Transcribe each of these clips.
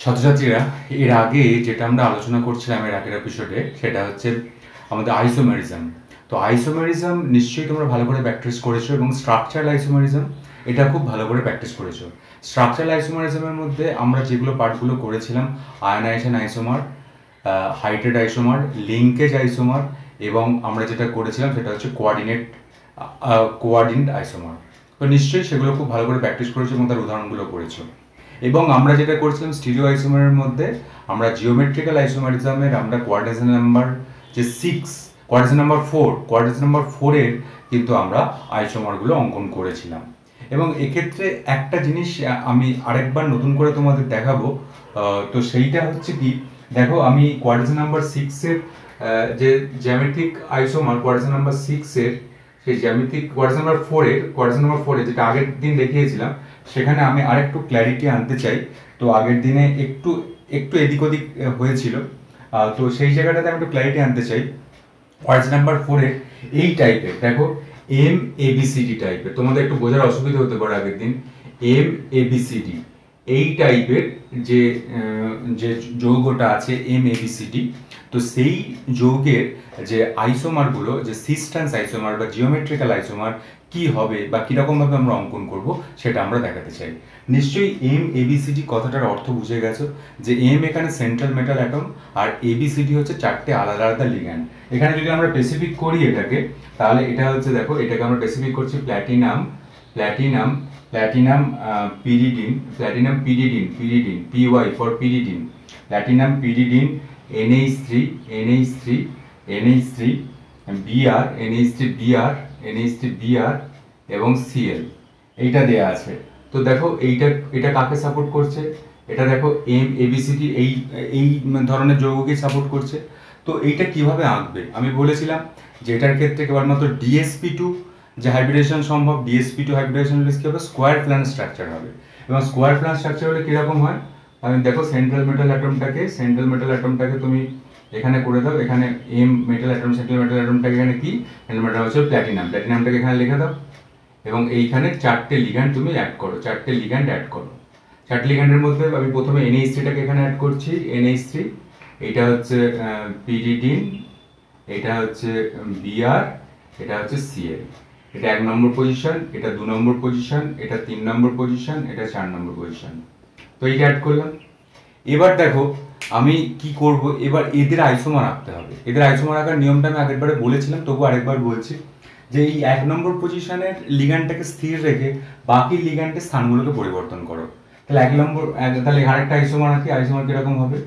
ছাত্রছাত্রীরা, এর আগে যেটা আমরা আলোচনা করছিলাম এর আগের এপিসোডে, সেটা হচ্ছে আমাদের আইসোমেরিজম। তো আইসোমেরিজম নিশ্চয়ই তোমরা ভালো করে প্র্যাকটিস করেছো, এবং স্ট্রাকচারাল আইসোমেরিজম এটা খুব ভালো করে প্র্যাকটিস করেছো। স্ট্রাকচারাল আইসোমেরিজমের মধ্যে আমরা যেগুলো পার্টগুলো করেছিলাম, ionisation isomer, hydrate isomer, linkage isomer, এবং আমরা যেটা করেছিলাম সেটা হচ্ছে কোয়ার্ডিনেট আইসোমার। তো নিশ্চয়ই সেগুলো খুব ভালো করে প্র্যাকটিস করেছো এবং তার উদাহরণগুলো করেছো। এবং আমরা যেটা করছিলাম স্টিরিও আইসোমারের মধ্যে, আমরা জিওমেট্রিক্যাল আইসোমারিজমের আমরা কোয়ার্ডিনেশন নাম্বার যে 6, কোয়ার্ডিনেশন নাম্বার 4, কোয়ার্ডিনেশন নাম্বার 4-এর কিন্তু আমরা আইসোমারগুলো অঙ্কন করেছিলাম। এবং এক্ষেত্রে একটা জিনিস আমি আরেকবার নতুন করে তোমাদের দেখাবো। তো সেইটা হচ্ছে কি, দেখো আমি কোয়ার্ডিনেশন নাম্বার 6-এর যে জ্যামিতিক আইসোমার কোয়ার্ডিনেশন নাম্বার 6-এর সেই জ্যামিতিক কোয়ার্ডিনেশন নাম্বার 4-এ যেটা আগের দিন দেখিয়েছিলাম, সেখানে আমি আরেকটু ক্ল্যারিটি আনতে চাই। তো আগের দিনে একটু একটু এদিক ওদিক হয়েছিল, তো সেই জায়গাটাতে আমি একটু ক্ল্যারিটি আনতে চাই। কোয়ার্ডিনেশন নাম্বার 4-এর এই টাইপের, দেখো MABCD টাইপের, তোমাদের একটু বোঝার অসুবিধা হতে পারে আগের দিন। MABCD এই টাইপের যে যে যৌগটা আছে MABCD, তো সেই যৌগের যে আইসোমারগুলো, যে সিস্টেন্স আইসোমার বা জিওমেট্রিক্যাল আইসোমার কি হবে বা কীরকমভাবে আমরা অঙ্কন করব, সেটা আমরা দেখাতে চাই। নিশ্চয়ই MABCD কথাটার অর্থ বুঝে গেছো, যে M এখানে সেন্ট্রাল মেটাল অ্যাটম, আর ABCD হচ্ছে 4টে আলাদা আলাদা লিগ্যান্ড। এখানে যদি আমরা স্পেসিফিক করি এটাকে, তাহলে এটা হচ্ছে, দেখো এটাকে আমরা স্পেসিফিক করছি platinum pyridine, PY for pyridine, platinum pyridine, NH3 BR এবং Cl, এইটা দেয়া আছে। তো দেখো এটা কাকে সাপোর্ট করছে, এটা দেখো MABCD এই ধরনের যৌগকে সাপোর্ট করছে। তো এইটা কিভাবে আঁকবে, আমি বলেছিলাম যে এটার ক্ষেত্রে কেবলমাত্র DsP2 যে হাইব্রিডেশন সম্ভব, DsP2 হাইব্রিডেশন হলে কি হবে, স্কোয়ার প্ল্যান স্ট্রাকচার হবে। এবং স্কোয়ার প্ল্যান স্ট্রাকচার হলে কীরকম হয়, আমি দেখো সেন্ট্রাল মেটাল অ্যাটমটাকে তুমি এখানে করে দাও, এখানে সেন্ট্রাল মেটাল অ্যাটমটাকে এখানে কি, সেন্ট্রাল মেটাল হচ্ছে প্ল্যাটিনামটাকে এখানে লিখে দাও, এবং এইখানে 4টে লিগ্যান্ড তুমি অ্যাড করো, 4টে লিগ্যান্ডের মধ্যে আমি প্রথমে NH3টাকে এখানে অ্যাড করছি, NH3, এটা হচ্ছে পিরিডিন, এটা হচ্ছে BR, এটা হচ্ছে Cl। এটা 1 নম্বর পজিশন, এটা 2 নম্বর পজিশন, এটা 3 নম্বর পজিশন, এটা 4 নম্বর পজিশন। তো এইটা অ্যাড করলাম। এবার দেখো আমি কি করব, এবার এদের আইসোমার আঁকতে হবে। এদের আইসোমার আঁকার নিয়মটা আমি আগেরবারে বলেছিলাম, তবু আরেকবার বলছি, যে এই 1 নম্বর পজিশনের লিগ্যান্ডটাকে স্থির রেখে বাকি লিগ্যান্ডের স্থানগুলোকে পরিবর্তন করো। তাহলে তাহলে আরেকটা আইসোমার আঁকি। আইসোমার কিরকম হবে,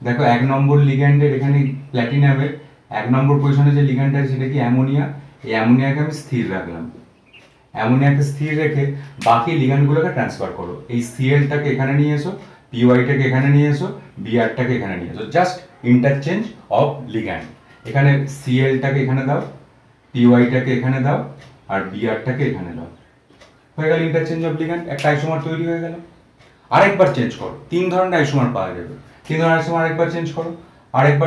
দেখো 1 নম্বর লিগ্যান্ডের এখানে প্ল্যাটিনামের 1 নম্বর পজিশনে যে লিগ্যান্ডটা আছে সেটা কি অ্যামোনিয়া, এই অ্যামোনিয়াকে আমি স্থির রাখলাম। অ্যামোনিয়াকে স্থির রেখে বাকি লিগ্যান্ডগুলোকে ট্রান্সফার করো। এই Clটাকে এখানে নিয়ে এসো, PYটাকে এখানে নিয়ে এসো, BRটাকে এখানে নিয়ে এসো, জাস্ট ইন্টারচেঞ্জ অফ লিগ্যান্ড। এখানে Clটাকে এখানে দাও, PYটাকে এখানে দাও, আর BRটাকে এখানে দাও, হয়ে গেল ইন্টারচেঞ্জ অফ লিগ্যান্ড, একটা আইসোমার তৈরি হয়ে গেল। আরেকবার চেঞ্জ করো, 3 ধরনের আইসোমার পাওয়া যাবে, 3 ধরনের আইসোমার আরেকবার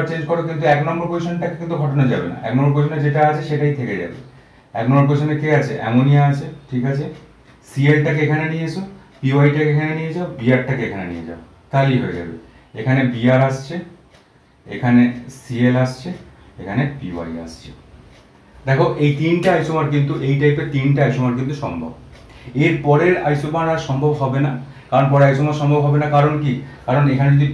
চেঞ্জ করো, কিন্তু 1 নম্বর পজিশনটাকে কিন্তু ঘটানো যাবে না। 1 নম্বর পজিশনে যেটা আছে সেটাই থেকে যাবে। 1 নম্বর পজিশনে কে আছে, অ্যামোনিয়া আছে, ঠিক আছে। Clটাকে এখানে নিয়ে এসো, PYটাকে এখানে নিয়ে যাও, BRটাকে এখানে নিয়ে যাও, তাহলেই হয়ে যাবে। এখানে BR আসছে, এখানে Cl আসছে, এখানে PY আসছে। দেখো এই 3টে আইসোমার কিন্তু, এই টাইপের 3টে আইসোমার কিন্তু সম্ভব। এর পরের আইসোমার আর সম্ভব হবে না, কারণ পরে আইসোমার সম্ভব হবে না, কারণ কি, কারণ এখানে যদি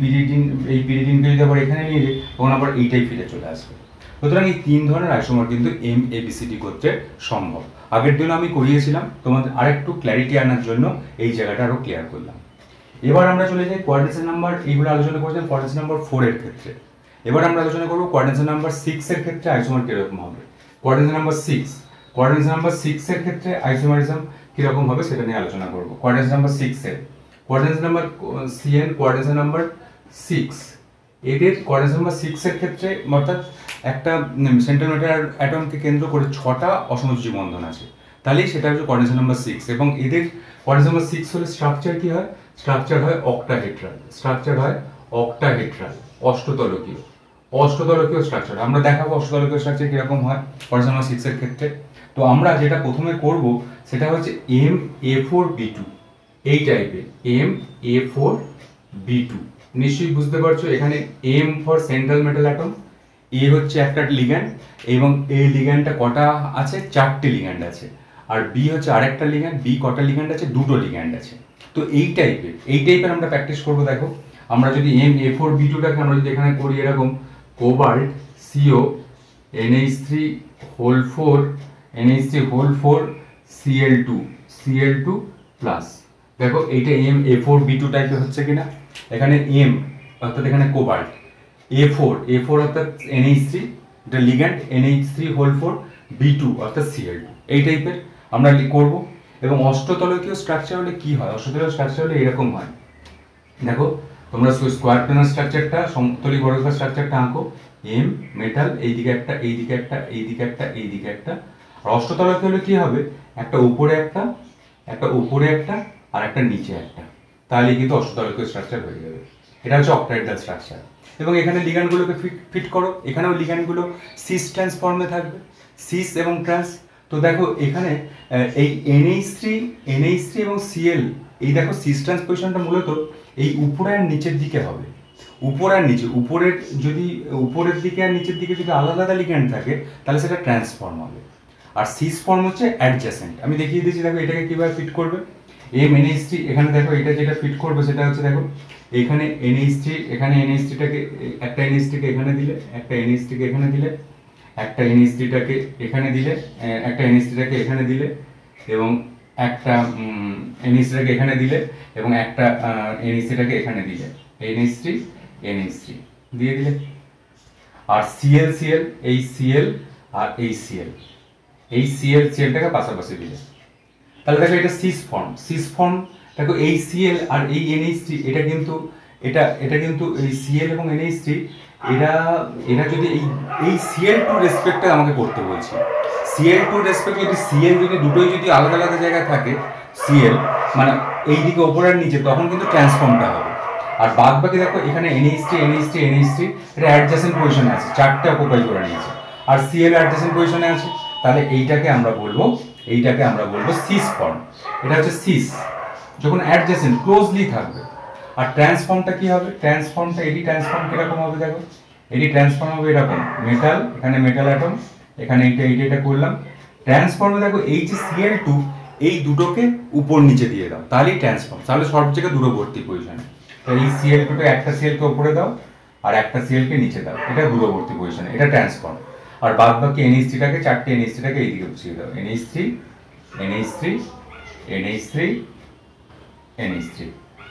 পিরিডিনকে যদি আবার এখানে নিয়ে যাই, তখন আবার এইটাই ফিরে চলে আসবে। সুতরাং এই 3 ধরনের আইসোমার কিন্তু MABCD করতে সম্ভব। আগের দিন আমি করিয়েছিলাম, তোমাদের আরেকটু ক্ল্যারিটি আনার জন্য এই জায়গাটা আরও ক্লিয়ার করলাম। এবার আমরা চলে যাই কোয়ার্ডিনেশন নাম্বার, এইগুলো আলোচনা করেছিলাম কোয়ার্ডিনেশন নাম্বার 4-এর ক্ষেত্রে। এবার আমরা আলোচনা করবো কোয়ার্ডিনেশন নাম্বার 6-এর ক্ষেত্রে আইসোমার কীরকম হবে। কোয়ার্ডিনেশন নাম্বার 6-এর ক্ষেত্রে আইসোমারিজম কীরকম হবে সেটা নিয়ে আলোচনা করবো। কোয়ার্ডিনেশন নাম্বার 6-এর coordination number CN, coordination number 6, এদের কোয়ার্ডিনেশন নাম্বার 6-এর ক্ষেত্রে, অর্থাৎ একটা সেন্ট্রাল মেটাল অ্যাটমকে কেন্দ্র করে 6টা অসমযোজী বন্ধন আছে, তাহলেই সেটা হচ্ছে কোয়ার্ডিনেশন নাম্বার 6। এবং এদের কোয়ার্ডিনেশন নাম্বার 6 হলে স্ট্রাকচার কি হয়, স্ট্রাকচার হয় অক্টাহেড্রাল, অষ্টতলকীয় স্ট্রাকচার। আমরা দেখাবো অষ্টতলকীয় স্ট্রাকচার কিরকম হয় কোয়ার্ডিনেশন নাম্বার 6-এর ক্ষেত্রে। তো আমরা যেটা প্রথমে করব সেটা হচ্ছে MA4B2, এই টাইপের MA4B2, নিশ্চয়ই বুঝতে পারছো এখানে M for central metal atom, এ হচ্ছে একটা লিগ্যান্ড এবং এই লিগ্যান্ডটা কটা আছে, 4টে লিগ্যান্ড আছে, আর বি হচ্ছে আরেকটা লিগ্যান্ড, বি কটা লিগ্যান্ড আছে, 2টো লিগ্যান্ড আছে। তো এই টাইপের আমরা প্র্যাকটিস করবো। দেখো আমরা যদি M a4b2টাকে আমরা যদি এখানে করি এরকম cobalt CO NH3 whole 4 Cl2 plus. দেখো এইটা Ma4b2 টাইপের হচ্ছে কিনা, এখানে M অর্থাৎ এখানে কোবাল্ট, A4 অর্থাৎ NH3 এটা লিগ্যান্ড, NH3 হোল 4 B2 অর্থাৎ Cl2, এই টাইপের আমরা করব। এবং অষ্টতলকীয় স্ট্রাকচার হলে কি হয়, অষ্টতলকীয় স্ট্রাকচার হলে এরকম হয়। দেখো তোমরা স্কোয়ার প্ল্যানার স্ট্রাকচারটা, সমতলী বর্গাকার স্ট্রাকচারটা আঁকো, এম মেটাল এইদিকে একটা, এইদিকে একটা, এইদিকে একটা, এইদিকে একটা। আর অষ্টতলকীয় হলে কি হবে, একটা উপরে একটা, একটা উপরে একটা, আর একটা নিচে একটা, তাহলে কিন্তু অষ্টতলকীয় স্ট্রাকচার হয়ে যাবে। এটা হচ্ছে অক্টাহেড্রাল স্ট্রাকচার। এবং এখানে লিগ্যান্ডগুলোকে ফিট করো, এখানেও লিগ্যান্ডগুলো সিস ট্রান্স ফর্মে থাকবে, সিস এবং ট্রান্স। তো দেখো এখানে এই NH3 এবং Cl, এই দেখো সিস ট্রান্স পজিশনটা মূলত এই উপরে আর নিচের দিকে হবে, উপর আর নিচে, উপরের দিকে আর নিচের দিকে যদি আলাদা আলাদা লিগ্যান্ড থাকে তাহলে সেটা ট্রান্সফর্ম হবে। আর সিস ফর্ম হচ্ছে অ্যাডজাসেন্ট। আমি দেখিয়ে দিচ্ছি, দেখো এটাকে কিভাবে ফিট করবে। NH3 এখানে দেখো এটা যেটা ফিট করবে সেটা হচ্ছে, দেখো এখানে NH3, এখানে NH3টাকে, একটা NH3কে এখানে দিলে, একটা NH3কে এখানে দিলে, একটা NH3টাকে এখানে দিলে, একটা NH3টাকে এখানে দিলে, এবং একটা NH3টাকে এখানে দিলে, এবং একটা NH3টাকে এখানে দিলে, NH3 দিয়ে দিলে। আর Cl এই Cl আর এই Clটাকে পাশাপাশি দিলে, তাহলে দেখো এটা সিস ফর্ম। দেখো এই Cl আর এই NH3 এটা কিন্তু এই Cl এবং NH3 এরা যদি এই Cl2 রেসপেক্টে আমাকে করতে বলছি, Cl2 রেসপেক্ট যদি Cl যদি দুটোই যদি আলাদা আলাদা জায়গায় থাকে, Cl মানে এই দিকে ওপর আর নিচে, তখন কিন্তু ট্রান্সফর্মটা হবে। আর বাদ বাকি দেখো এখানে NH3 এটা অ্যাডজাসেন্ট পজিশনে আছে, 4টে অকুপাই করে নিয়েছে, আর Cl অ্যাডজাসেন্ট পজিশনে আছে, তাহলে এইটাকে আমরা বলবো সিস ফর্ম। এটা হচ্ছে সিস, যখন অ্যাডজাসেন্ট ক্লোজলি থাকবে। আর ট্রান্সফর্মটা কি হবে, এডি ট্রান্সফর্ম কিরকম হবে, দেখো এডি ট্রান্সফর্ম হবে এরকম, মেটাল, এখানে মেটাল অ্যাটম, এখানে এটা করলাম। ট্রান্সফর্মে দেখো এই যে Cl2 এই দুটোকে উপর নিচে দিয়ে দাও, তাহলেই ট্রান্সফর্ম, তাহলে সব জায়গায় দূরবর্তী পজিশনে। তো এই Cl2কে, একটা Cl-কে উপরে দাও আর একটা Cl-কে নিচে দাও, এটা দূরবর্তী পজিশনে, এটা ট্রান্সফর্ম। আর বাদ বাকি NH3টাকে, 4টে NH3টাকে এইদিকে বসিয়ে দাও, NH3।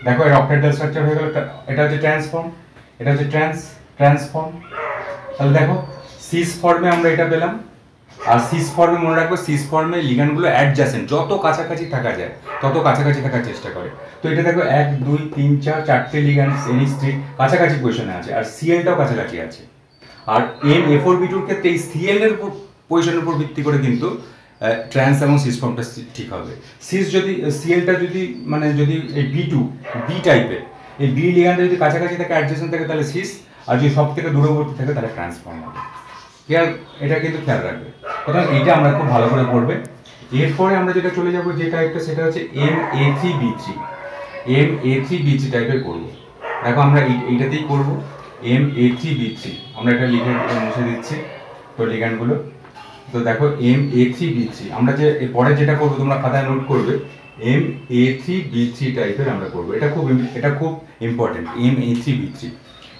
দেখো এর অক্টাহেড্রাল স্ট্রাকচার হয়ে গেল। এটা হচ্ছে ট্রান্সফর্ম, এটা হচ্ছে ট্রান্সফর্ম। তাহলে দেখো সিস ফর্মে আমরা এটা পেলাম। আর সিস ফর্মে মনে রাখবো, সিস ফর্মে লিগ্যান্ডগুলো অ্যাডজাসেন্ট, যত কাছাকাছি থাকা যায় তত কাছাকাছি থাকার চেষ্টা করে। তো এটা দেখো 1 2 3 4 4টে লিগ্যান্ড NH3 কাছাকাছি পজিশনে আছে, আর Cl-টাও কাছাকাছি আছে। আর Ma4b2-র ক্ষেত্রে এই Cl এর পজিশনের উপর ভিত্তি করে কিন্তু ট্রান্স এবং সিস ফর্মটা ঠিক হবে। Cl-টা যদি এই বি টাইপের, এই বি লিগ্যান্ডে যদি কাছাকাছি থাকে, অ্যাডজাসেন্ট থাকে, তাহলে সিস, আর যদি সব থেকে দূরবর্তী থাকে তাহলে ট্রান্সফর্ম হবে। এটা কিন্তু খেয়াল রাখবে। সুতরাং এইটা আমরা খুব ভালো করে পড়বে। এরপরে আমরা যেটা চলে যাব, যে টাইপটা, সেটা হচ্ছে Ma3b3 টাইপের করব। দেখো আমরা এইটাতেই করব, Ma3b3। আমরা এটা লিখে মুছে দিচ্ছি তো লিগ্যান্ডগুলো। তো দেখো Ma3b3 আমরা যে পরে যেটা করবো তোমরা খাতায় নোট করবে, Ma3b3 টাইপের আমরা করবো। এটা খুব ইম্পর্টেন্ট, Ma3b3।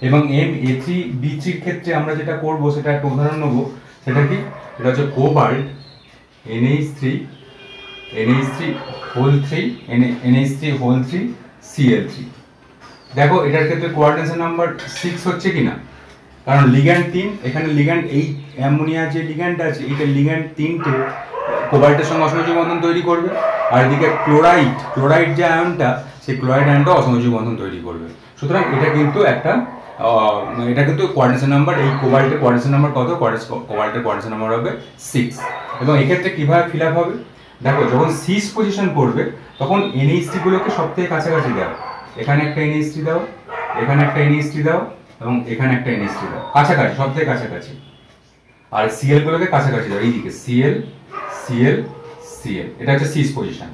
এবং Ma3b3-র ক্ষেত্রে আমরা যেটা করব সেটা একটা উদাহরণ নেবো। সেটা কি, এটা হচ্ছে কোবাল্ট NH3 Cl3। দেখো এটার ক্ষেত্রে কোঅর্ডিনেশন নাম্বার 6 হচ্ছে কিনা, কারণ লিগ্যান্ড 3, এখানে লিগ্যান্ড, এই অ্যামোনিয়া যে লিগ্যান্ড আছে, এটা লিগ্যান্ড 3টে কোবাল্টের সঙ্গে অসংযোজী বন্ধন তৈরি করবে। আর এদিকে ক্লোরাইড যে আয়নটা, সেই ক্লোরাইড আয়নটা অসংযোজী বন্ধন তৈরি করবে। সুতরাং এটা কিন্তু কোঅর্ডিনেশন নাম্বার, এই কোবাল্টের কোঅর্ডিনেশন নাম্বার কত, কোবাল্টের কোঅর্ডিনেশন নাম্বার হবে 6। এবং এক্ষেত্রে কিভাবে ফিল আপ হবে, দেখো যখন সিস পজিশন করবে তখন NH3 গুলোকে সব থেকে কাছাকাছি দাও, এখানে একটা NH3 দাও, এখানে একটা NH3 দাও, এবং এখানে একটা NH3 দাও, কাছাকাছি, সব থেকে কাছাকাছি। আর Cl গুলোকে কাছাকাছি দাও, এইদিকে Cl, এটা হচ্ছে সিস পজিশন।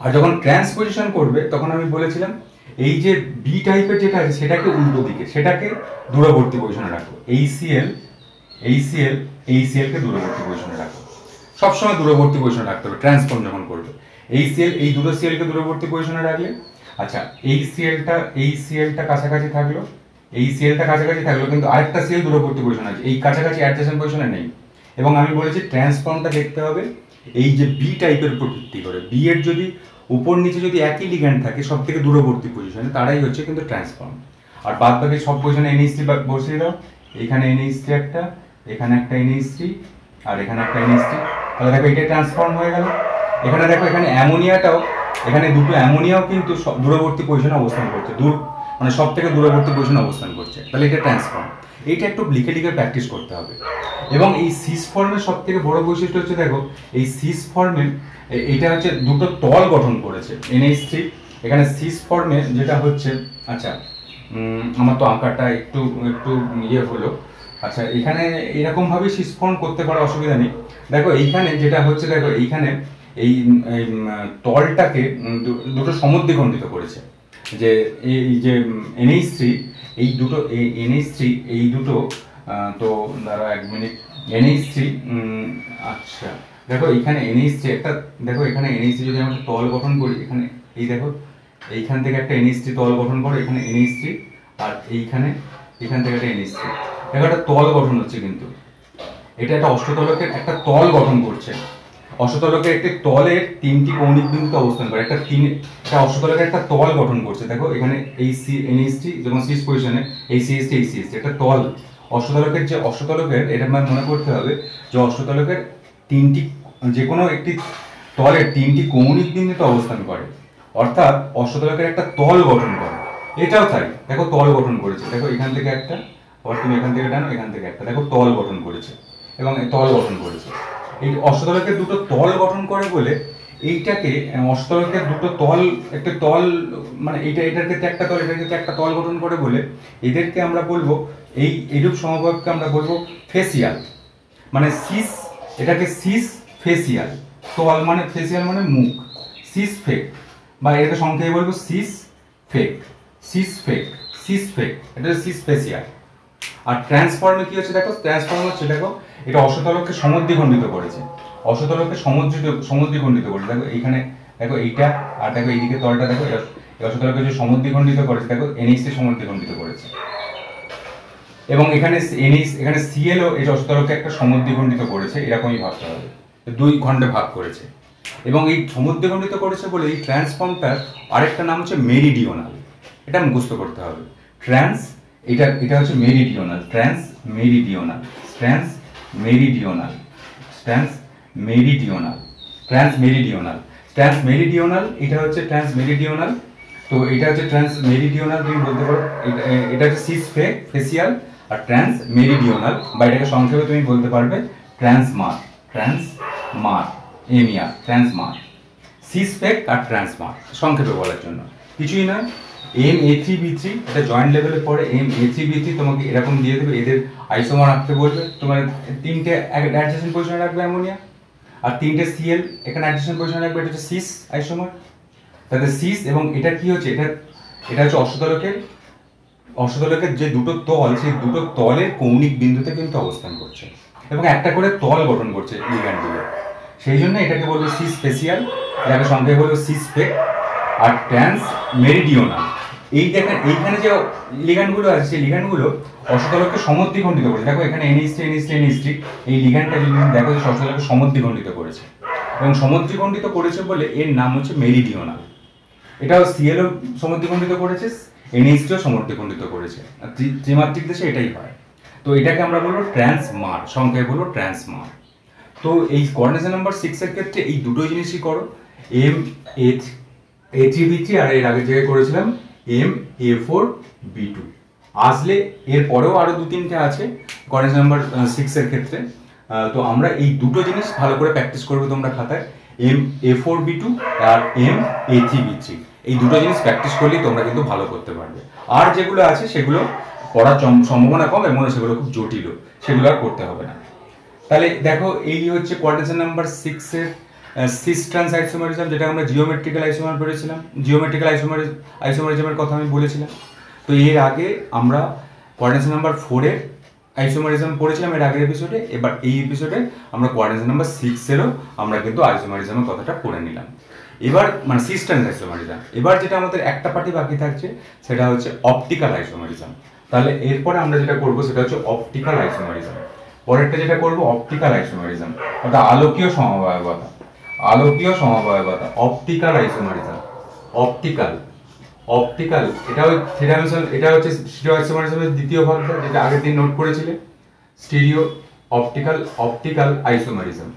আর যখন ট্রান্স পজিশন করবে তখন আমি বলেছিলাম এই যে বি টাইপের যেটা আছে সেটাকে উল্টো দিকে, সেটাকে দূরবর্তী পজিশনে রাখো। এইচসিএল এইচসিএল এইচসিএল কে দূরবর্তী পজিশনে রাখো, সবসময় দূরবর্তী পজিশনে রাখতে হবে ট্রান্সফর্ম যখন করবে। এইচসিএল এই দুটো সিএল কে দূরবর্তী পজিশনে রাখলে, আচ্ছা এইচসিএলটা কাছাকাছি থাকলো, এইচসিএলটা কাছাকাছি থাকলো, কিন্তু আরেকটা সিএল দূরবর্তী পজিশনে আছে, এই কাছাকাছি অ্যাডজেসেন্ট পজিশনে নেই। এবং আমি বলেছি ট্রান্সফর্মটা দেখতে হবে এই যে বি টাইপের উপর ভিত্তি করে, বি এর যদি উপর নিচে যদি একই লিগ্যান্ড থাকে সব থেকে দূরবর্তী পজিশনে, তারাই হচ্ছে কিন্তু ট্রান্সফর্ম। আর বাদ বাকি সব পজিশনে NH3 বসিয়ে দাও, এখানে NH3 একটা, এখানে একটা NH3, আর এখানে একটা NH3, তাহলে দেখো এটা ট্রান্সফর্ম হয়ে গেল। এখানে দেখো এখানে অ্যামোনিয়াটাও, এখানে দুটো অ্যামোনিয়াও কিন্তু দূরবর্তী পজিশনে অবস্থান করছে, মানে সব থেকে দূরবর্তী পজিশনে অবস্থান করছে, তাহলে এটা ট্রান্সফর্ম। এইটা একটু লিখে লিখে প্র্যাকটিস করতে হবে। এবং এই সিস ফর্মের সব থেকে বড় বৈশিষ্ট্য হচ্ছে, দেখো এই সিস ফর্মে এটা হচ্ছে দুটো তল গঠন করেছে NH3, এখানে সিস ফর্মে যেটা হচ্ছে, আচ্ছা আমার তো আঁকাটা একটু একটু ইয়ে হলো, আচ্ছা এখানে এরকম ভাবে সিস ফর্ম করতে পারো, অসুবিধা নেই। দেখো এইখানে যেটা হচ্ছে, দেখো এইখানে এই তলটাকে দুটো সমদ্বিখণ্ডিত করেছে, যে এই যে NH3 এই দুটো NH3 এই দুটো, তো দাঁড়াও 1 মিনিট, NH3 আচ্ছা দেখো এইখানে NH3 একটা, দেখো এখানে NH3 যদি আমরা তল গঠন করি, এখানে এই দেখো এইখান থেকে একটা NH3 তল গঠন করো, এখানে NH3, আর এখান থেকে একটা NH3, দেখো একটা তল গঠন হচ্ছে, কিন্তু এটা একটা অষ্টতলকের একটা তল গঠন করছে। অষ্টতলকের একটি তলের তিনটি কৌণিক বিন্দুতে অবস্থান করে, একটা অষ্টতলকের একটা তল গঠন করছে। দেখো এখানে এই NH3 যখন সিস পজিশনে, এই CH3 এই CH3 একটা তল, অষ্টতলকের যে অষ্টতলকের, এটা আমার মনে করতে হবে যে অষ্টতলকের তিনটি, যে কোনো একটি তলের তিনটি কৌণিক বিন্দুতে অবস্থান করে, অর্থাৎ অষ্টতলকের একটা তল গঠন করে। এটাও তাই, দেখো তল গঠন করেছে, দেখো এখান থেকে একটা, আবার তুমি এখান থেকে টানো, এখান থেকে একটা, দেখো তল গঠন করেছে এবং তল গঠন করেছে। এই অষ্টতলকের দুটো তল গঠন করে বলে এইটাকে অষ্টতলকের দুটো তল, একটা তল মানে এটার ক্ষেত্রে একটা তল, এটার ক্ষেত্রে একটা তল গঠন করে বলে এদেরকে আমরা বলবো, এইরূপ সমবায়কে আমরা বলবো ফেসিয়াল, মানে সিস, এটাকে সিস ফেসিয়াল, তল মানে ফেসিয়াল মানে মুখ, সিস ফেক, বা এটাকে সংক্ষেপে বলবো সিস ফেক, এটা সিস ফেসিয়াল। আর ট্রান্সফর্মে কি হচ্ছে, দেখো ট্রান্সফর্ম হচ্ছে, দেখো এটা অষ্টতলককে সমদ্বিখণ্ডিত করেছে, অষ্টতলককে সমদ্বিখণ্ডিত করেছে, দেখো এইখানে দেখো এইটা, আর দেখো এইদিকে তলটা, দেখো এই অষ্টতলককে যে সমদ্বিখণ্ডিত করেছে, দেখো NH সমদ্বিখণ্ডিত করেছে। এবং এখানে এখানে CL ও এই অষ্টতলককে একটা সমদ্বিখণ্ডিত করেছে, এরকমই ভাবতে হবে, দুই খণ্ডে ভাগ করেছে। এবং এই সমদ্বিখণ্ডিত করেছে বলে এই ট্রান্সফর্মটার আরেকটা নাম হচ্ছে মেরিডিওনাল, এটা মুখস্থ করতে হবে। এটা হচ্ছে মেরিডিওনাল, ট্রান্সমেরিডিওনাল, এটা হচ্ছে ট্রান্সমেরিডিওনাল। তো এটা হচ্ছে ট্রান্সমেরিডিওনাল, তুমি বলতে পারো এটা হচ্ছে সিস ফেসিয়াল, আর ট্রান্সমেরিডিওনাল, বা এটাকে সংক্ষেপে তুমি বলতে পারবে ট্রান্সমার, ট্রান্সমার, সিস ফেক আর ট্রান্সমার, সংক্ষেপে বলার জন্য কিছুই নয়। MA3B3 এটা জয়েন্ট লেভেলে পড়ে, MA3B3 তোমাকে এরকম দিয়ে দেবে, এদের আইসোমার রাখতে বলবে, তোমার তিনটে অ্যাডজেসেন্ট পজিশনে রাখবে অ্যামোনিয়া, আর তিনটে CL এখানে অ্যাডজেসেন্ট পজিশনে রাখবে, এটা হচ্ছে সিস আইসোমার। তাতে সিস, এবং এটা কি হচ্ছে, এটা হচ্ছে অষ্টতলকের যে দুটো তল, সেই দুটো তলের কৌণিক বিন্দুতে কিন্তু অবস্থান করছে এবং একটা করে তল গঠন করছে লিগ্যান্ডগুলো, সেই জন্য এটাকে বলবো সিস স্পেশিয়াল, যাকে সংক্ষেপে বলবো সিস ফেক আর ট্রান্সমেরিডিওনাল। এই দেখেন এইখানে যে লিগ্যান্ডগুলো আছে, সেই লিগ্যান্ডগুলো অষ্টতলককে সমদ্বিখণ্ডিত করেছে, দেখো এখানে NH3 এই লিগ্যান্ডটা যদি দেখো যে অষ্টতলককে সমদ্বিখণ্ডিত করেছে, এবং সমদ্বিখণ্ডিত করেছে বলে এর নাম হচ্ছে মেরিডিওনাল। এটাও CL ও সমদ্বিখণ্ডিত করেছে, NH3 ও সমদ্বিখণ্ডিত করেছে, ত্রিমাত্রিক দেশে এটাই হয়। তো এটাকে আমরা বলবো ট্রান্সমার, সংক্ষেপে বলবো ট্রান্সমার। তো এই কোঅর্ডিনেশন নাম্বার 6 এর ক্ষেত্রে এই দুটো জিনিসই করো, MA3B3, আর এর আগে জায়গায় করেছিলাম MA4B2। আসলে এর পরেও আরো দু তিনটে আছে কোঅর্ডিনেশন নাম্বার 6 এর ক্ষেত্রে, তো আমরা এই দুটো জিনিস ভালো করে প্র্যাকটিস করবে তোমরা খাতায়, MA4B2 আর MA3B3, এই দুটো জিনিস প্র্যাকটিস করলেই তোমরা কিন্তু ভালো করতে পারবে। আর যেগুলো আছে সেগুলো পড়ার সম্ভাবনা কম এবং সেগুলো খুব জটিল, সেগুলো আর করতে হবে না। তাহলে দেখো এই হচ্ছে কোঅর্ডিনেশন নাম্বার 6 এর সিস ট্রান্স আইসোমারিজম, যেটা আমরা জিওমেট্রিক্যাল আইসোমার পড়েছিলাম, জিওমেট্রিক্যাল আইসোমারিজমের কথা আমি বলেছিলাম। তো এর আগে আমরা কোঅর্ডিনেশন নাম্বার 4-এর আইসোমারিজম পড়েছিলাম এর আগের এপিসোডে। এবার এই এপিসোডে আমরা কোঅর্ডিনেশন নাম্বার 6-এরও আমরা কিন্তু আইসোমারিজমের কথাটা পড়ে নিলাম। এবার মানে সিস ট্রান্স আইসোমারিজম। এবার যেটা আমাদের একটা পার্টি বাকি থাকছে সেটা হচ্ছে অপটিক্যাল আইসোমারিজম। তাহলে এরপরে আমরা যেটা করব সেটা হচ্ছে অপটিক্যাল আইসোমারিজম। পরেরটা যেটা করব অপটিক্যাল আইসোমারিজম, অর্থাৎ আলোকীয় সমবায়বতা। আলোকীয় সমবায়বতা, অপটিক্যাল আইসোমারিজম। অপটিক্যাল এটা ওই থ্রি ডাইমেনশনাল, এটা হচ্ছে স্টিরিও আইসোমারিজমের দ্বিতীয় ভাগটা, যেটা আগের দিন নোট করেছিলে। Stereo optical isomerism,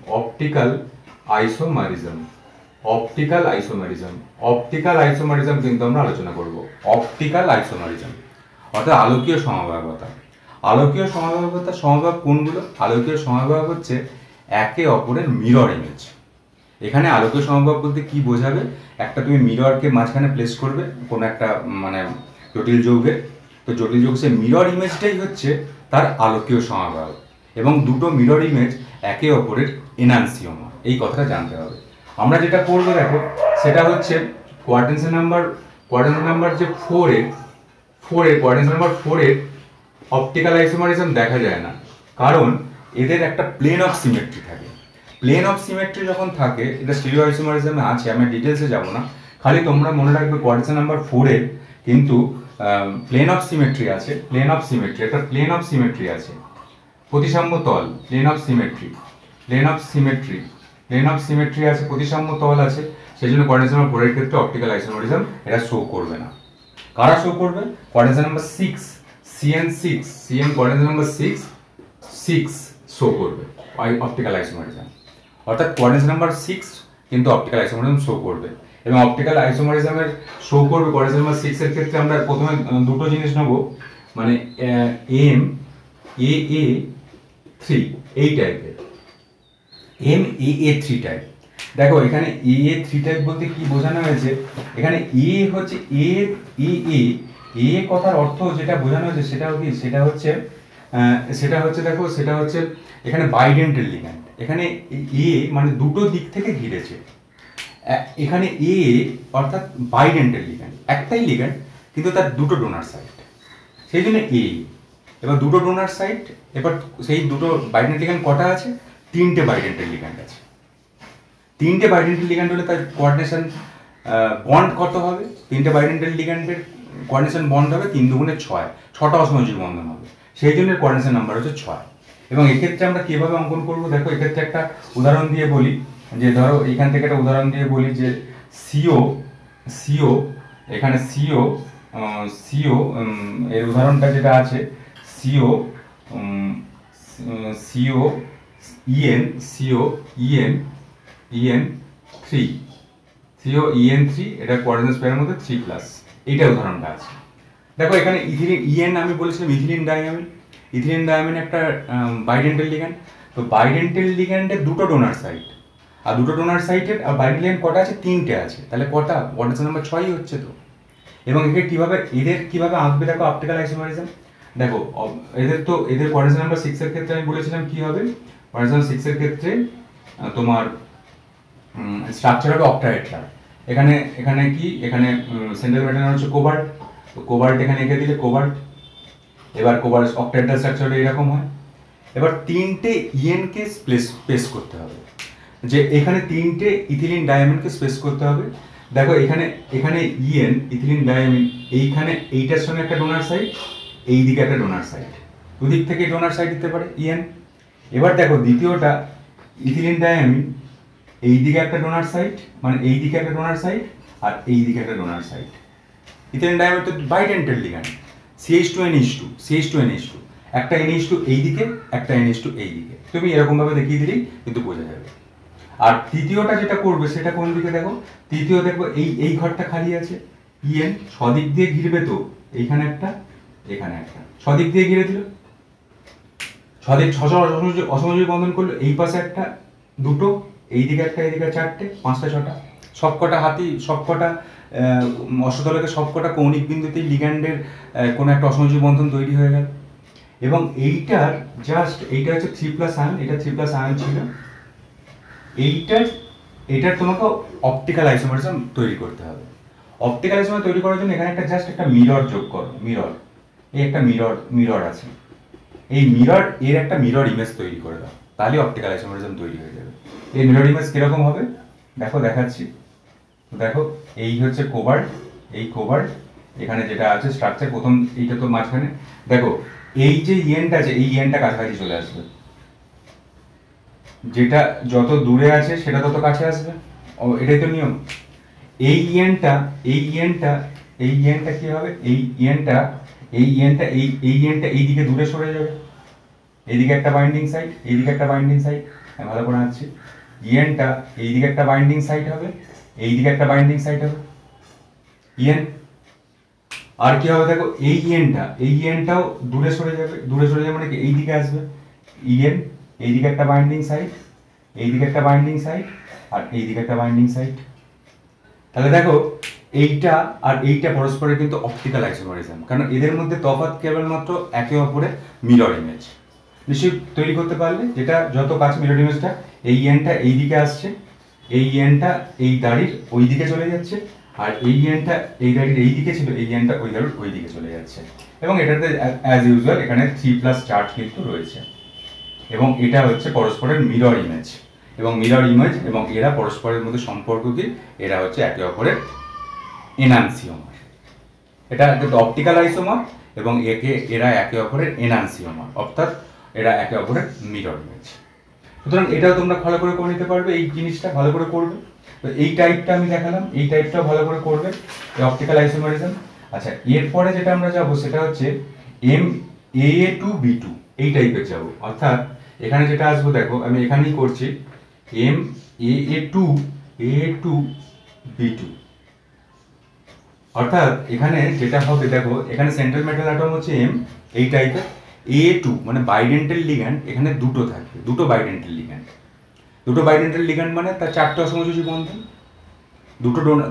optical isomerism কিন্তু আমরা আলোচনা করব। অপটিক্যাল আইসোমারিজম অর্থাৎ আলোকীয় সমবায়বতা। আলোকীয় সমবায় কোনগুলো? আলোকীয় সমবায় হচ্ছে একে অপরের মিরর ইমেজ। এখানে আলোকীয় সমবায় বলতে কি বোঝাবে? একটা তুমি মিররকে মাঝখানে প্লেস করবে কোনো একটা মানে জটিল যৌগে, তো জটিল যৌগ সে মিরর ইমেজটাই হচ্ছে তার আলোকীয় সমবায়, এবং দুটো মিরর ইমেজ একে অপরের এনান্সিওমা, এই কথাটা জানতে হবে। আমরা যেটা করবো দেখো সেটা হচ্ছে কোঅর্ডিনেশন নাম্বার যে 4-এর কোঅর্ডিনেশন নাম্বার 4-এর অপটিক্যাল আইসোমারিজম দেখা যায় না, কারণ এদের একটা প্লেন অফ সিমেট্রি থাকে। প্লেন অফ সিমেট্রি যখন থাকে, এটা স্টিরিও আইসোমারিজমে আছে, আমি ডিটেলসে যাব না, খালি তোমরা মনে রাখবে কোঅর্ডিনেশন নাম্বার 4-এর কিন্তু প্লেন অফ সিমেট্রি আছে। একটা প্লেন অফ সিমেট্রি আছে, প্রতিসাম্য তল, প্লেন অফ সিমেট্রি আছে, প্রতিসাম্য তল আছে। সেই জন্য কোঅর্ডিনেশন নাম্বার 4-এর ক্ষেত্রে অপটিক্যাল আইসোমারিজম এটা শো করবে না। কারা শো করবে? Coordination number 6, CN coordination number 6 show করবে অপটিক্যাল আইসোমারিজম, অর্থাৎ কোঅর্ডিনেশন নাম্বার 6 কিন্তু অপটিক্যাল আইসোমারিজম শো করবে। এবং অপটিক্যাল আইসোমারিজমের শো করবে কোঅর্ডিনেশন নাম্বার 6-এর ক্ষেত্রে আমরা প্রথমে দুটো জিনিস নেব, মানে AA3 এই টাইপের, MAA3 টাইপ। দেখো এখানে AA3 টাইপ বলতে কি বোঝানো হয়েছে? এখানে এ হচ্ছে এ কথার অর্থ যেটা বোঝানো হয়েছে সেটা হচ্ছে এখানে বাইডেন্টাল লিগ্যান্ড। এখানে এ মানে দুটো দিক থেকে ঘিরেছে। এখানে এ অর্থাৎ বাইডেন্টাল লিগ্যান্ড, একটাই লিগ্যান্ড কিন্তু তার দুটো ডোনার সাইট, সেই জন্য এ। এবার দুটো ডোনার সাইট, এবার সেই দুটো বাইডেন্টাল লিগ্যান্ড কটা আছে? 3টে বাইডেন্টাল লিগ্যান্ড আছে। 3টে বাইডেন্টাল লিগ্যান্ড হলে তার কোঅর্ডিনেশন বন্ড কত হবে? 3টে বাইডেন্টাল লিগ্যান্ডের কোঅর্ডিনেশন বন্ড হবে 3 দুগুণে 6, 6টা অসমযোজী বন্ধন হবে, সেই জন্য কোঅর্ডিনেশন নাম্বার হচ্ছে 6। এবং এক্ষেত্রে আমরা কিভাবে অঙ্কন করব দেখো, এক্ষেত্রে একটা উদাহরণ দিয়ে বলি, যে ধরো এখান থেকে একটা উদাহরণ দিয়ে বলি যে সিও এখানে সিও এর উদাহরণটা যেটা আছে সিও EN3, এটা কোঅর্ডিনেশন স্কয়ারের মধ্যে 3+, এইটা উদাহরণটা আছে। দেখো এখানে ইথিলিন আমি বলেছিলাম ইথিলিন ডায়ামিন একটা বাইডেন্টাল লিগ্যান্ড। তো বাইডেন্টাল লিগ্যান্ডের দুটো ডোনার সাইট, আর দুটো ডোনার সাইটের আর বাইডেন্টাল লিগ্যান্ড কটা আছে? 3টে আছে, তাহলে কটা? কোঅর্ডিনেশন নাম্বার 6ই হচ্ছে তো। এবং এদের কিভাবে আঁকবে দেখো অপটিক্যাল আইসোমারিজম। দেখো এদের কোঅর্ডিনেশন নাম্বার 6-এর ক্ষেত্রে আমি বলেছিলাম কি হবে। কোঅর্ডিনেশন 6-এর ক্ষেত্রে তোমার স্ট্রাকচার হবে অক্টাহেড্রাল। এখানে সেন্ট্রাল ম্যাটার হচ্ছে কোবাল্ট, তো কোবাল্ট এখানে এঁকে দিলে কোবাল্ট। এবার কোবাল্ট অক্টাহেড্রাল স্ট্রাকচারটা এরকম হয়। এবার 3টে ইএনকে স্পেস করতে হবে, যে এখানে 3টে ইথিলিন ডায়ামিনকে স্পেস করতে হবে। দেখো এখানে ইথিলিন ডায়ামিন, এইটার সঙ্গে একটা ডোনার সাইট, এই দিকে একটা ডোনার সাইট, দুদিক থেকে ডোনার সাইট দিতে পারে ইএন। এবার দেখো দ্বিতীয়টা ইথিলিন ডায়ামিন, এই দিকে একটা ডোনার সাইট, মানে এই দিকে একটা ডোনার সাইট আর এই দিকে একটা ডোনার সাইট। ইথিলিন ডায়ামিন তো বাইডেন্টাল লিগ্যান্ড, CH2NH2, একটা NH2 এই দিকে, একটা NH2 এই দিকে। তুমি এরকম ভাবে দেখিয়ে দিলেই কিন্তু বোঝা যাবে। আর তৃতীয়টা যেটা করবে সেটা কোন দিকে দেখো, তৃতীয় দেখবো এই ঘরটা খালি আছে, ইএন সদিক দিয়ে ঘিরবে, তো এইখানে একটা, এখানে একটা, সদিক দিয়ে ঘিরে দিল, সদিক অসমযোজী বন্ধন করলো। এই পাশে একটা, দুটো, এই দিকে একটা, এই দিকে 4টে, 5টা 6টা, সবকটা হাতি, সবকটা অষ্টদলকে সবকটা কৌণিক বিন্দুতেই লিগ্যান্ডের কোনো একটা অসমযোজী বন্ধন তৈরি হয়ে গেল। এবং এইটা হচ্ছে 3+ আয়ন, এটা 3+ আয়ন ছিল। এইটার এটার তোমাকে অপটিক্যাল আইসোমারিজম তৈরি করতে হবে। অপটিক্যাল আইসোমার তৈরি করার জন্য এখানে একটা জাস্ট একটা মিরর যোগ করো। মিরর, এই একটা মিরর আছে, এই মিরর এর একটা মিরর ইমেজ তৈরি করে দাও, তাহলে অপটিক্যাল আইসোমারিজম তৈরি হয়ে যাবে। এই মিরর ইমেজ কিরকম হবে দেখো, দেখাচ্ছি। দেখো এই হচ্ছে কোবাল্ট, এই কোবাল্ট, এখানে যেটা আছে স্ট্রাকচার প্রথম এইটা তো মাঝখানে, দেখো এই যে ইএনটা আছে এই ইএনটা কাছাকাছি চলে আসবে, যেটা যত দূরে আছে সেটা তত কাছে আসবে, এটাই তো নিয়ম। এই ইএনটা কি হবে, এই ইএনটা এই দিকে দূরে সরে যাবে, এইদিকে একটা বাইন্ডিং সাইট, এইদিকে একটা বাইন্ডিং সাইট, আমি ভালো করে আনছি। ইএনটা এইদিকে একটা বাইন্ডিং সাইট হবে, এইদিকে একটা বাইন্ডিং সাইট হবে ইএন। আর কি হবে দেখো, এই ইএনটাও দূরে সরে যাবে মানে কি এইদিকে আসবে ইএন, এইদিকে একটা বাইন্ডিং সাইট, এইদিকে একটা বাইন্ডিং সাইট, আর এইদিকে একটা বাইন্ডিং সাইট। তাহলে দেখো এইটা আর এইটা পরস্পরের কিন্তু অপটিক্যাল আইসোমারিজম, কারণ এদের মধ্যে তফাৎ কেবলমাত্র একে অপরের মিরর ইমেজ। নিশ্চয়ই তৈরি করতে পারলে, যেটা যত কাছে মিরর ইমেজটা, এই ইএনটা এইদিকে আসছে, এই ইএনটা এই দাড়ির ওই দিকে চলে যাচ্ছে, আর এই ইএনটা এই দাড়ির এই দিকে ছিল, এই ইএনটা ওই দাড়ির ওই দিকে চলে যাচ্ছে। এবং এটাতে অ্যাজ ইউজুয়াল এখানে 3+ চার্জ কিন্তু রয়েছে, এবং এটা হচ্ছে পরস্পরের মিরর ইমেজ। এবং মিরর ইমেজ এবং এরা পরস্পরের মধ্যে সম্পর্ক কি, এরা হচ্ছে একে অপরের এনান্সিওমার। এটা কিন্তু অপটিক্যাল আইসোমার এবং এরা একে অপরের এনান্সিওমার, অর্থাৎ এরা একে অপরের মিরর ইমেজ। সুতরাং এটাও তোমরা ভালো করে নিতে পারবে, এই জিনিসটা ভালো করে করবে। তো এই টাইপটা আমি দেখালাম, এই টাইপটাও ভালো করে করবে, এই অপটিক্যাল আইসোমারিজম। আচ্ছা, এরপরে যেটা আমরা যাব সেটা হচ্ছে MAA2B2, এই টাইপের যাব। অর্থাৎ এখানে যেটা আসবো দেখো, আমি এখানেই করছি MAA2B2। অর্থাৎ এখানে যেটা হবে দেখো, এখানে সেন্ট্রাল মেটাল অ্যাটম হচ্ছে M, এই টাইপের। A2 মানে বাইডেন্টাল লিগ্যান্ড, এখানে দুটো থাকবে, দুটো বাইডেন্টাল লিগ্যান্ড মানে তার 4টে অসমযোজী বন্ধন।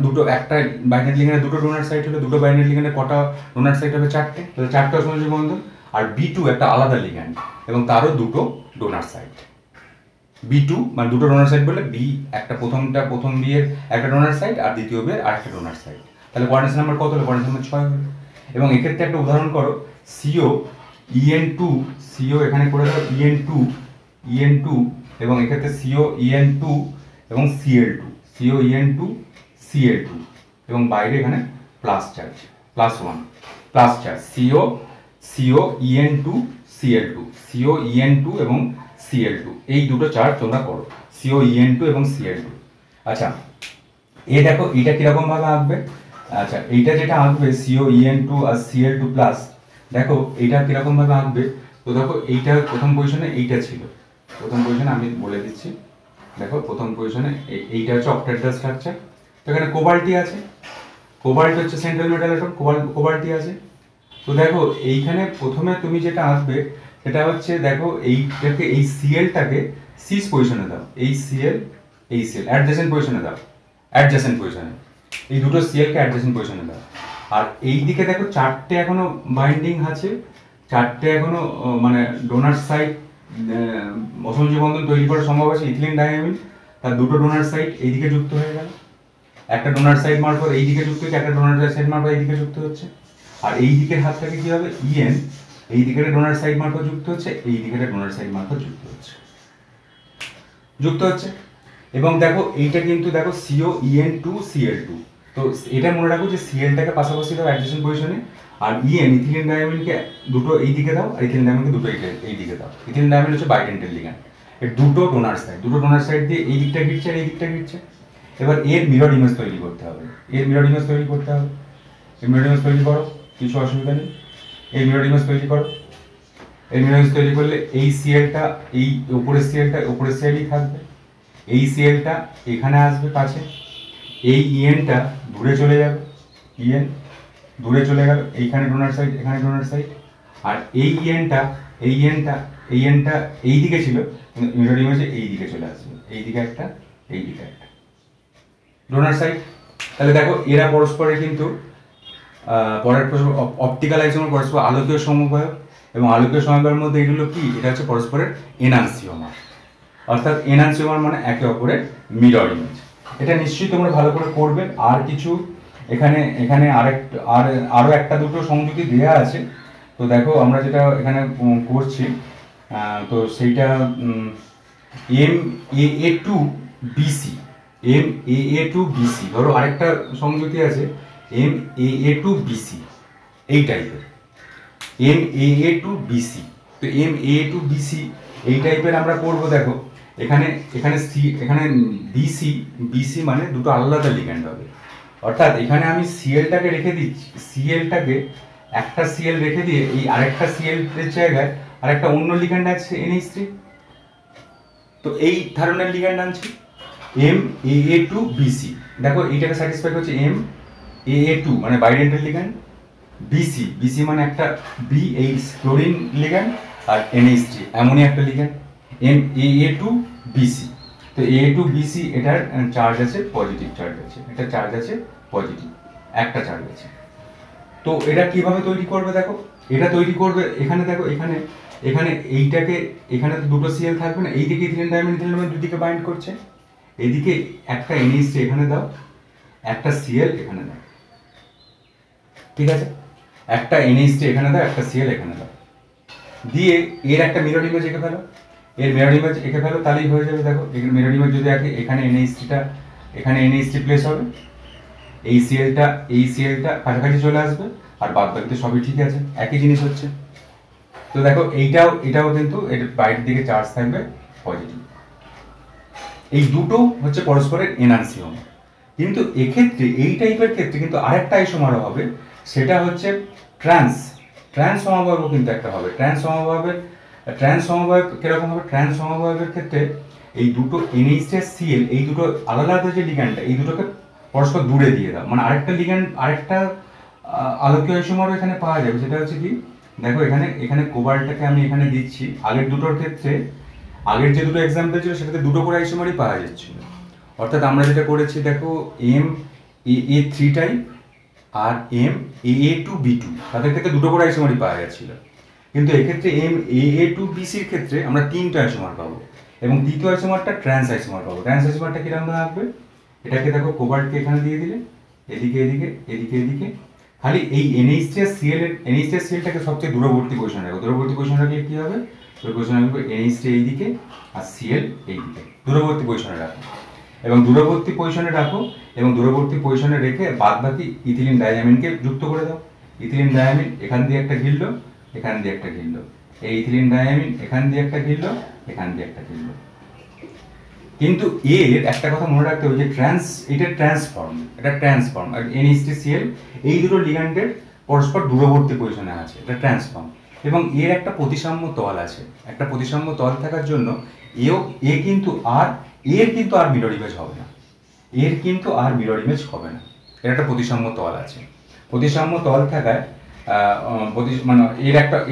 দুটো একটা বাইডেন্টাল লিগ্যান্ডে দুটো ডোনার সাইট হলে দুটো বাইডেন্টাল লিগ্যান্ডে কটা ডোনার সাইট হবে, 4টে, তাহলে 4টে অসমযোজী বন্ধন। আর B2 একটা আলাদা লিগ্যান্ড এবং তারও দুটো ডোনার সাইট। B2 মানে দুটো ডোনার সাইট বলে বি একটা প্রথম বিয়ের একটা ডোনার সাইট আর দ্বিতীয় বিয়ের আরেকটা ডোনার সাইট। তাহলে কোঅর্ডিনেশন নাম্বার কত হলো, কোঅর্ডিনেশন নাম্বার 6 হলো। এবং এক্ষেত্রে একটা উদাহরণ করো, CO EN2, CO এখানে করে দাও EN2 এবং এক্ষেত্রে CO EN2 এবং Cl2, CO EN2 Cl2 এবং বাইরে এখানে plus charge, +1 plus charge, CO EN2 Cl2, CO EN2 এবং Cl2, এই দুটো চার্জ তোমরা করো, CO EN2 এবং Cl2। আচ্ছা, এ দেখো এটা কিরকম ভাবে আঁকবে। আচ্ছা, এইটা যেটা আঁকবে CO EN2 আর Cl2 প্লাস, দেখো এইটা কিরকম ভাবে আঁকবে। তো দেখো এইটা প্রথম পজিশনে এইটা ছিল, প্রথম পজিশনে আমি বলে দিচ্ছি। দেখো প্রথম পজিশনে এইটা হচ্ছে অক্টাহেড্রাল স্ট্রাকচার। তো এখানে কোবাল্টি আছে, কোবাল্ট হচ্ছে সেন্ট্রাল মেটাল অ্যাটম, কোবাল্টি আছে। তো দেখো এইখানে প্রথমে তুমি যেটা আঁকবে সেটা হচ্ছে, দেখো এইটাকে এই সিএলটাকে সিস পজিশনে দাও, এই সিএল অ্যাডজেসেন্ট পজিশনে দাও, অ্যাডজেসেন্ট পজিশনে এই দুটো সিএলকে অ্যাডজেসেন্ট পজিশনে দাও। আর এই দিকে দেখো 4টে এখনো বাইন্ডিং আছে, 4টে এখনো মানে ডোনার সাইট অসমযোজী বন্ধন তৈরি করা সম্ভব আছে। ইথিলিন ডাইঅ্যামিন তার দুটো ডোনার সাইট এইদিকে যুক্ত হয়ে গেল, একটা ডোনার সাইট মারফত এইদিকে যুক্ত হচ্ছে, একটা ডোনার সাইট মারফত এইদিকে যুক্ত হচ্ছে। আর এই দিকের হাতটাকে কি হবে, ইএন এই দিকের ডোনার সাইড মারফত যুক্ত হচ্ছে, এই দিকের ডোনার সাইড মারফত যুক্ত হচ্ছে। এবং দেখো এইটা কিন্তু দেখো CO EN2 Cl2, তো এটা মনে রাখো যে Clটাকে পাশাপাশি দাও অ্যাডজেসেন্ট পজিশনে, আর ইথিলিন ডাইঅ্যামিনকে দুটো এই দিকে দাও, আর ইথিলিন ডাইঅ্যামিনকে দুটো এই দিকে দাও। ইথিলিন ডাইঅ্যামিন হচ্ছে বাইডেন্টাল লিগ্যান্ড, এর দুটো ডোনার সাইড দিয়ে এই দিকটা ঘিরছে আর এই দিকটা ঘিরছে। এবার এর মিরর ইমেজ তৈরি করতে হবে, এই মিরর ইমেজ তৈরি করো, কিছু অসুবিধা নেই। এই মিরর ইমেজ তৈরি করো, এই মিরর ইমেজ তৈরি করলে এই সিএলটা এই উপরের সিএলই থাকবে, এই সিএলটা এখানে আসবে কাছে, এই ইএনটা দূরে চলে যাবে, ইএন দূরে চলে গেল, এইখানে ডোনার সাইড এখানে ডোনার সাইড। আর এই ইএনটা এই দিকে ছিল, কিন্তু মিরর ইমেজে এই দিকে চলে আসবে, এই দিকে একটা ডোনার সাইড। তাহলে দেখো এরা পরস্পরের কিন্তু পরের অপটিক্যাল আইসোমার পরস্পর আলোকীয় সমবায়, এবং আলোকীয় সমবায়ের মধ্যে এগুলো কি, এটা হচ্ছে পরস্পরের এনান্সিওমার। অর্থাৎ এনান্সিওমার মানে একে অপরের মিরর ইমেজ। এটা নিশ্চয়ই তোমরা ভালো করে করবে। আর কিছু এখানে এখানে আরও একটা দুটো সংযুতি দেওয়া আছে। তো দেখো আমরা যেটা এখানে করছি, তো সেইটা MAA2BC, MAA2BC, ধরো আরেকটা সংযুতি আছে MAA2BC, এই টাইপের MAA2BC। তো MAA2BC এই টাইপের আমরা করব। দেখো এখানে এখানে BC মানে দুটো আলাদা লিগ্যান্ড হবে। অর্থাৎ এখানে আমি সিএলটাকে রেখে দিচ্ছি, সিএলটাকে একটা সিএল রেখে দিয়ে এই আরেকটা সিএল এর জায়গায় আরেকটা অন্য লিগ্যান্ড আছে NH3। তো এই ধরনের লিগ্যান্ড আনছি MAA2BC। দেখো এইটাকে স্যাটিসফাই করছে MAA2 মানে বাইডেন্টাল লিগ্যান্ড, BC মানে একটা BH ক্লোরিন লিগ্যান্ড, আর NH3 অ্যামোনিয়া একটা লিগ্যান্ড, MAA2BC। তো A2BC এটার চার্জ আছে পজিটিভ, চার্জ আছে, এটা চার্জ আছে পজিটিভ, একটা চার্জ আছে। তো এটা কিভাবে তৈরি করবে দেখো, এটা তৈরি করবে এখানে দেখো এখানে এখানে এইটাকে এখানে তো দুটো সিএল থাকবে না, এইদিকে ইথিলিন ডাইমিন দুদিকে বাইন্ড করছে, এইদিকে একটা NH3 এখানে দাও, একটা সিএল এখানে দাও, ঠিক আছে, একটা NH3 এখানে দাও, একটা সিএল এখানে দাও, দিয়ে এর একটা মিরর ইমেজ এঁকে ফেলো, এর মিরর ইমেজ এঁকে ফেলো, তাহলেই হয়ে যাবে। দেখো এখানে মিরর ইমেজ যদি আঁকে, এখানে NH3টা এখানে NH3 প্লেস হবে, এই সিএলটা কাছাকাছি চলে আসবে, আর বাদ বাকিতে সবই ঠিক আছে, একই জিনিস হচ্ছে। তো দেখো এটাও কিন্তু এর বাইরের দিকে চার্জ থাকবে পজিটিভ। এই দুটো হচ্ছে পরস্পরের এনান্সিওম। কিন্তু এক্ষেত্রে এই টাইপের ক্ষেত্রে কিন্তু আরেকটা আইসোমারও হবে, সেটা হচ্ছে ট্রান্স সমবায় কিন্তু একটা হবে। ট্রান্স সমবায় কিরকম হবে? ট্রান্স সমবায়ের ক্ষেত্রে এই দুটো NH3CL এই দুটো আলাদা আলাদা যে লিগ্যান্ডটা, এই দুটোকে পরস্পর দূরে দিয়ে দাও, মানে আরেকটা আলোকীয় আইসোমারও এখানে পাওয়া যাবে। সেটা হচ্ছে কি, দেখো এখানে কোবাল্টটাকে আমি এখানে দিচ্ছি, আগের দুটোর ক্ষেত্রে আগের যে দুটো এক্সাম্পল ছিল সেটাতে দুটো করে আইসোমারই পাওয়া যাচ্ছিল। অর্থাৎ আমরা যেটা করেছি দেখো MAA3 টাইপ আর MAA2B2 তাদের ক্ষেত্রে দুটো করে আইসোমারই পাওয়া যাচ্ছিল। কিন্তু এক্ষেত্রে MAA2BCর ক্ষেত্রে আমরা তিনটা আইসোমার পাবো, এবং দ্বিতীয় আইসোমারটা ট্রান্স আইসোমার পাবো। ট্রান্স আইসোমারটা কিরকম থাকবে? এটাকে দেখো কোবাল্টকে এখানে দিয়ে দিলে, এদিকে খালি এই NH3CLটাকে সবচেয়ে দূরবর্তী পজিশনে রাখো। দূরবর্তী পজিশনে রাখলে কি হবে? পজিশনে রাখবে NH3 এইদিকে আর CL এইদিকে, দূরবর্তী পজিশনে রাখো, এবং দূরবর্তী পজিশনে রেখে বাদ বাকি ইথিলিন ডাইয়ামিনকে যুক্ত করে দাও। ইথিলিন ডাইয়ামিন এখান দিয়ে একটা ঘিরলো, এখান দিয়ে একটা ঘিরলো, এই ইথিলিন ডাইয়ামিন এখান দিয়ে একটা ঘিরলো, এখান দিয়ে একটা ঘিরলো। কিন্তু এর একটা কথা মনে রাখতে হবে যে এটা ট্রান্সফর্ম, আর NH3CL এই দুটো লিগ্যান্ডের পরস্পর দূরবর্তী পজিশনে আছে, এটা ট্রান্সফর্ম। এবং এর একটা প্রতিসাম্য তল আছে, একটা প্রতিসাম্য তল থাকার জন্য এর কিন্তু আর মিরর ইমেজ হবে না, এর একটা প্রতিসাম্য তল আছে। প্রতিসাম্য তল থাকায় মানে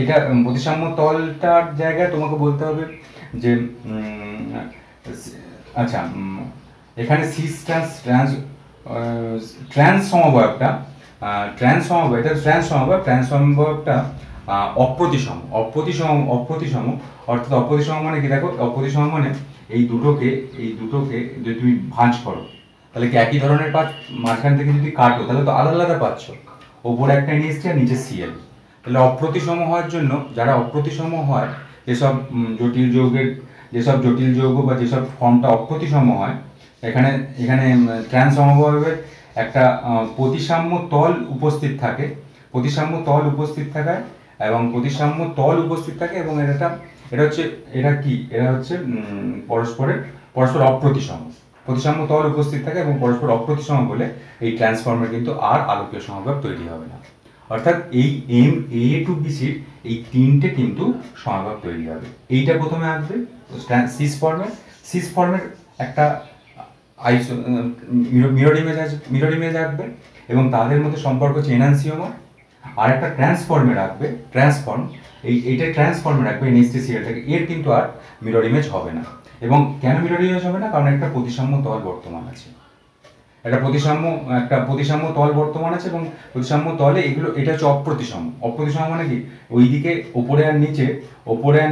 এটা প্রতিসাম্য তলটার জায়গায় তোমাকে বলতে হবে যে আচ্ছা, এখানে ট্রান্স সমবায়টা অপ্রতিসম। অর্থাৎ অপ্রতিসম মানে কি? দেখো অপ্রতিসম মানে এই দুটোকে যদি তুমি ভাঁজ করো, তাহলে কি একই ধরনের পাচ্ছ? মাঝখান থেকে যদি কাটো তাহলে তো আলাদা আলাদা পাচ্ছ, ওপরে একটা NH3 আর নিচে CL। তাহলে অপ্রতিসম হওয়ার জন্য, যারা অপ্রতিসম হয়, যেসব জটিল যৌগ বা যেসব ফর্মটা অপ্রতিসম হয়, এখানে ট্রান্স সমবায়ের একটা প্রতিসাম্য তল উপস্থিত থাকে, এবং এটা হচ্ছে পরস্পর অপ্রতিসম। প্রতিসাম্য তল উপস্থিত থাকে এবং পরস্পর অপ্রতিসম বলে এই ট্রান্সফর্মের কিন্তু আর আলোকীয় সমবায় তৈরি হবে না। অর্থাৎ এই MAA2BCর এই তিনটে কিন্তু সমবায় তৈরি হবে। এইটা প্রথমে আসবে সিস ফর্মের একটা মিরর ইমেজ আসবে, এবং তাদের মধ্যে সম্পর্ক হচ্ছে এনান্সিওমার। আর একটা ট্রান্সফর্মে রাখবে NH3CLটাকে, এর কিন্তু আর মিরর ইমেজ হবে না। এবং কেন মিরর ইমেজ হবে না? কারণ একটা প্রতিসাম্য তল বর্তমান আছে, একটা প্রতিসাম্য তল বর্তমান আছে, এবং প্রতিসাম্য তলে এটা হচ্ছে অপ্রতিসম মানে কি? ওইদিকে ওপরে আর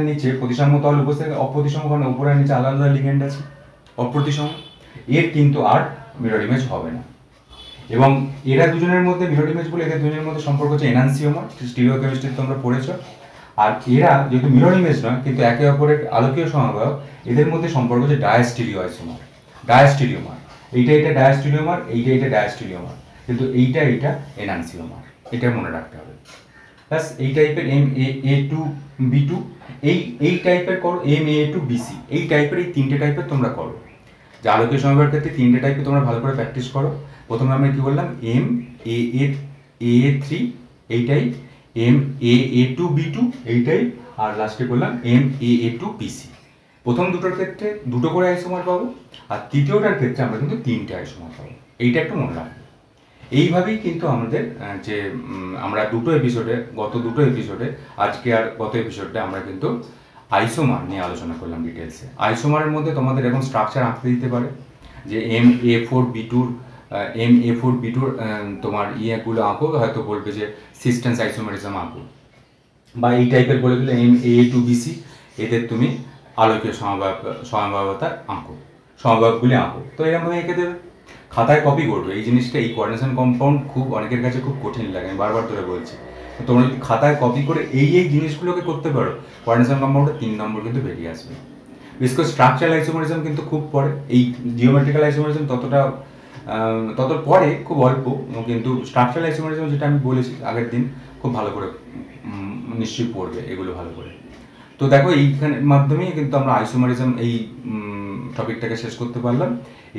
নিচে প্রতিসাম্য তল উপস্থিত থাকে। অপ্রতিসম কারণ ওপরে আর নিচে আলাদা আলাদা লিগ্যান্ড আছে, অপ্রতিসম। এর কিন্তু আর মিরর ইমেজ হবে না। এবং এরা দুজনের মধ্যে মিরর ইমেজ বলে এদের দুজনের মধ্যে সম্পর্ক হচ্ছে এনানসিওমার, স্টিরিওকেমিস্ট্রি তোমরা পড়েছো। আর এরা যেহেতু মিরর ইমেজ নয় কিন্তু একে অপরের আলোকীয় সমবায়ক, এদের মধ্যে সম্পর্ক হচ্ছে ডায়াস্টিরিও আইসোমার, ডায়াস্টিরিওমার। এইটা ডায়াস্টিরিওমার, এইটা ডায়াস্টিরিওমার, কিন্তু এইটা এনানসিওমার, এটা মনে রাখতে হবে। প্লাস এই টাইপের MAA2B2, এই টাইপের করো MAA2BC, এই টাইপের এই তিনটে টাইপের তোমরা করো। যে আলোকীয় সমবায়ের ক্ষেত্রে তিনটে টাইপে তোমরা ভালো করে প্র্যাকটিস করো। প্রথমে আমরা কি বললাম, MAA3 এইটাই, MAA2B2 এইটাই, আর লাস্টে বললাম MAA2BC। প্রথম দুটোর ক্ষেত্রে দুটো করে আইসোমার পাবো, আর তৃতীয়টার ক্ষেত্রে আমরা কিন্তু তিনটে আইসোমার পাবো। এইটা একটু মনে রাখবো। এইভাবেই কিন্তু আমাদের যে আমরা গত দুটো এপিসোডে আজকে আর গত এপিসোডে আমরা কিন্তু আইসোমার নিয়ে আলোচনা করলাম ডিটেলসে। আইসোমারের মধ্যে তোমাদের এখন স্ট্রাকচার আঁকতে দিতে পারে, যে MA4B2 তোমার ইয়েগুলো আঁকো, হয়তো বলবে যে সিস্টেন্স আইসোমারিজম আঁকো, বা এই টাইপের বলে দিলে MAA2BC, এদের তুমি আলোকীয় সমবায়তার সমবায়কগুলি আঁকো। তো এরকমভাবে এঁকে দেবে, খাতায় কপি করবে। এই জিনিসটা, এই কোঅর্ডিনেশন কম্পাউন্ড খুব অনেকের কাছে খুব কঠিন লাগে, আমি বারবার ধরে বলছি। তোমরা যদি খাতায় কপি করে এই জিনিসগুলোকে করতে পারো, কোঅর্ডিনেশন কম্পাউন্ডে 3 নম্বর কিন্তু বেরিয়ে আসবে। বিশেষ করে স্ট্রাকচারাল আইসোমারিজম কিন্তু খুব পরে, এই জিওমেট্রিক্যাল আইসোমারিজম তত পরে, খুব অল্প, কিন্তু স্ট্রাকচারাল আইসোমারিজম যেটা আমি বলেছি আগের দিন, খুব ভালো করে নিশ্চয়ই পড়বে এগুলো ভালো করে। তো দেখো, এইখানের মাধ্যমেই কিন্তু আমরা আইসোমারিজম এই টপিকটাকে শেষ করতে পারলাম।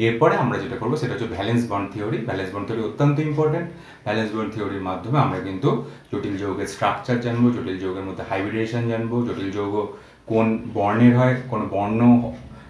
এরপরে আমরা যেটা করবো সেটা হচ্ছে valence bond theory. Valence bond theory অত্যন্ত ইম্পর্টেন্ট। ভ্যালেন্স বন্ড থিওরির মাধ্যমে আমরা কিন্তু জটিল যৌগের স্ট্রাকচার জানবো, জটিল যৌগের মধ্যে হাইব্রিডেশন জানবো, জটিল যৌগ কোন বর্ণের হয়, কোনো বর্ণ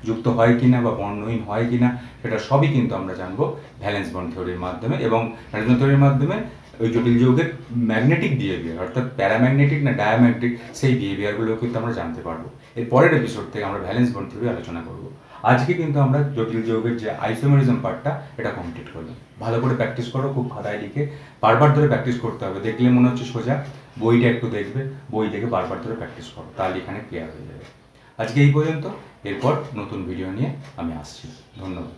যুক্ত হয় কিনা বা বর্ণহীন হয় কিনা, সেটা সবই কিন্তু আমরা জানবো ভ্যালেন্স বন্ড থিওরির মাধ্যমে। এবং ভ্যালেন্স বন্ড থিওরির মাধ্যমে ওই জটিল যৌগের ম্যাগনেটিক বিহেভিয়ার, অর্থাৎ প্যারাম্যাগনেটিক না ডায়াম্যাগনেটিক, সেই বিহেভিয়ারগুলো কিন্তু আমরা জানতে পারবো। এর পরের এপিসোড থেকে আমরা ভ্যালেন্স বন্ড থিওরি আলোচনা করবো। আজকে কিন্তু আমরা জটিল যৌগের যে আইসোমারিজম পার্টটা, এটা কমপ্লিট করলাম। ভালো করে প্র্যাকটিস করো, খুব খাতায় লিখে বারবার ধরে প্র্যাকটিস করতে হবে। দেখলে মনে হচ্ছে সোজা, বইটা একটু দেখবে, বই দেখে বারবার ধরে প্র্যাকটিস করো, তাহলে এখানে ক্লিয়ার হয়ে যাবে। আজকে এই পর্যন্ত, এরপর নতুন ভিডিও নিয়ে আমি আসছি। ধন্যবাদ।